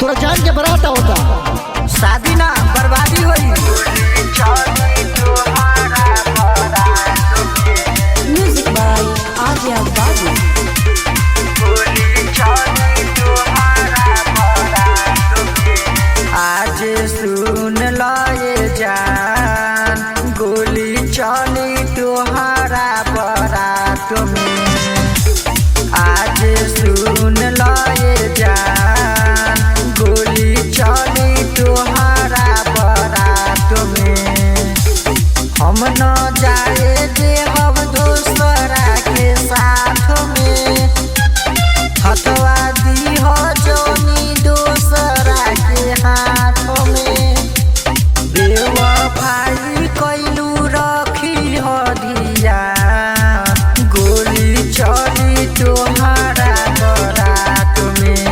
तोरा जान के बरात होता। शादी ना बर्बादी हुई। म्यूजिक बाय आर्या बाबू। आज सुन लो ये जान, गोली चली तुम्हारा बारात में। आज सुन लो ये जान, गोली चली तुम्हारा बारात में। हम न जाए देव दूसरा के साथ में, हथवा दी हो जोनी दूसरा के हाथ में। बेवफाई कैलू रखी हो धिया, गोली चली तुम्हारा बारात में।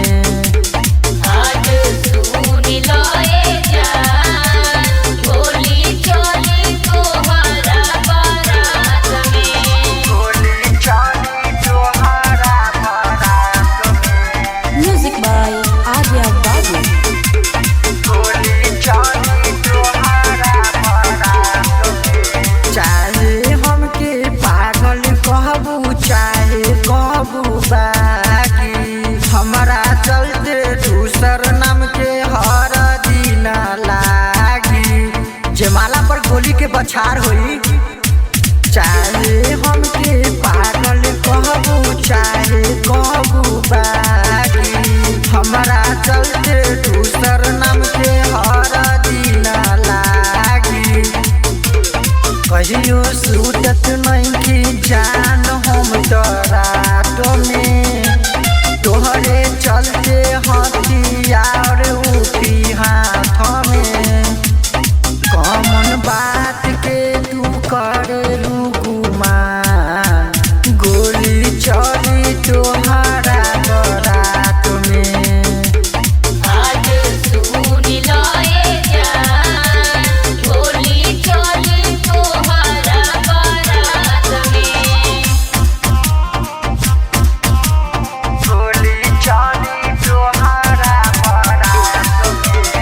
आज सुन लो ये जान, गोली चली तुम्हारा बारात में। गोली चली तुम्हारा बारात में। म्यूजिक बाय आर्या बाबू। गोली चली तुम्हारा बारात में। चाहे हमके पागल कहबू चाहे कहबू बाकी, हमारा चलते दूसर नाम के हर दिन लागी। जयमाला पर गोली के बछार होई। चाहे हमके पागल कहबू चाहे कहबू बाकी, हमारा चलते दूसर नाम के हर दिन लागी। कहियो सूतत नहीं की जान हम रात में, तोहरे चलते हथियार उठी हाथ में। कौन बात के तू करेलू गुमान, गोली चली तुम्हारा बारात में। आज सुन लो ये जान, गोली चली तुम्हारा बारात में। गोली चली तुम्हारा बारात में।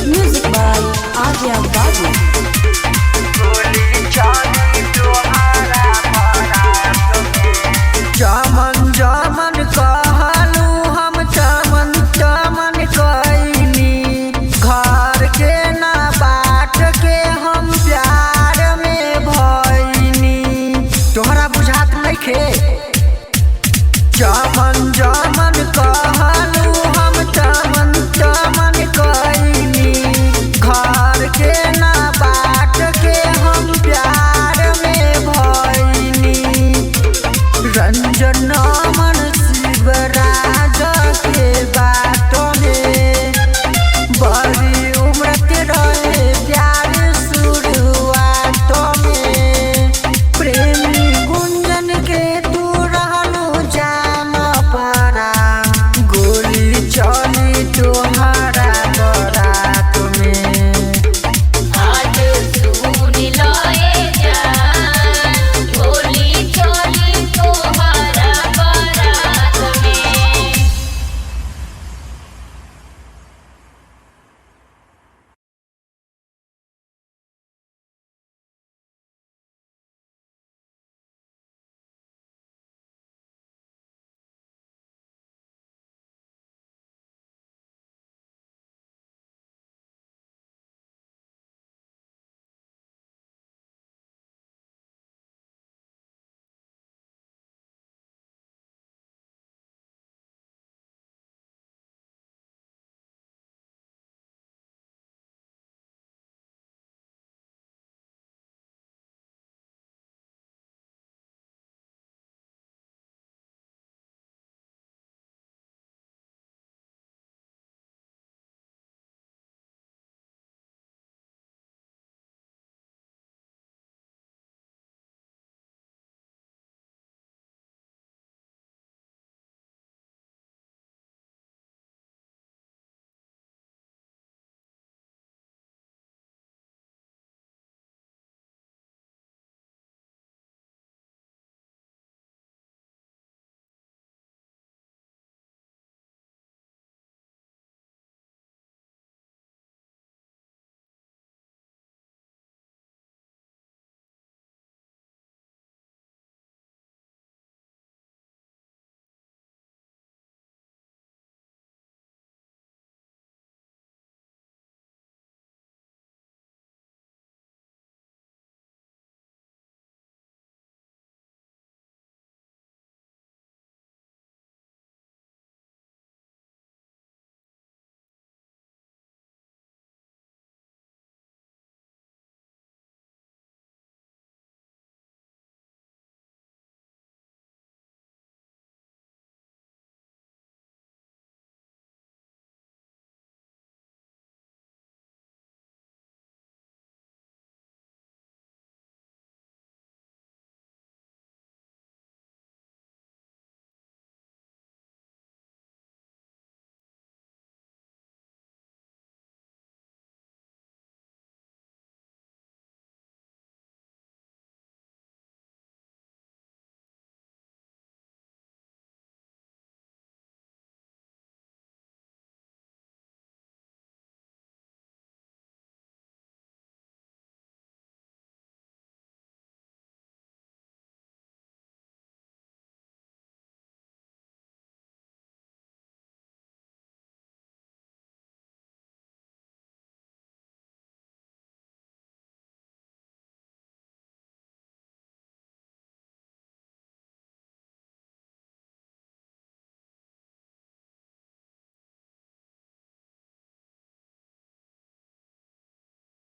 म्यूजिक बाय आर्या बाबू। गोली चली तुम्हारा बारात में। चमन चमन कहलू हम चमन चमन कईनी, घर के ना बाट के हम प्यार में भईनी। तोहरा बुझात नइखे। चमन चमन कहलू हम चमन चमन कईनी,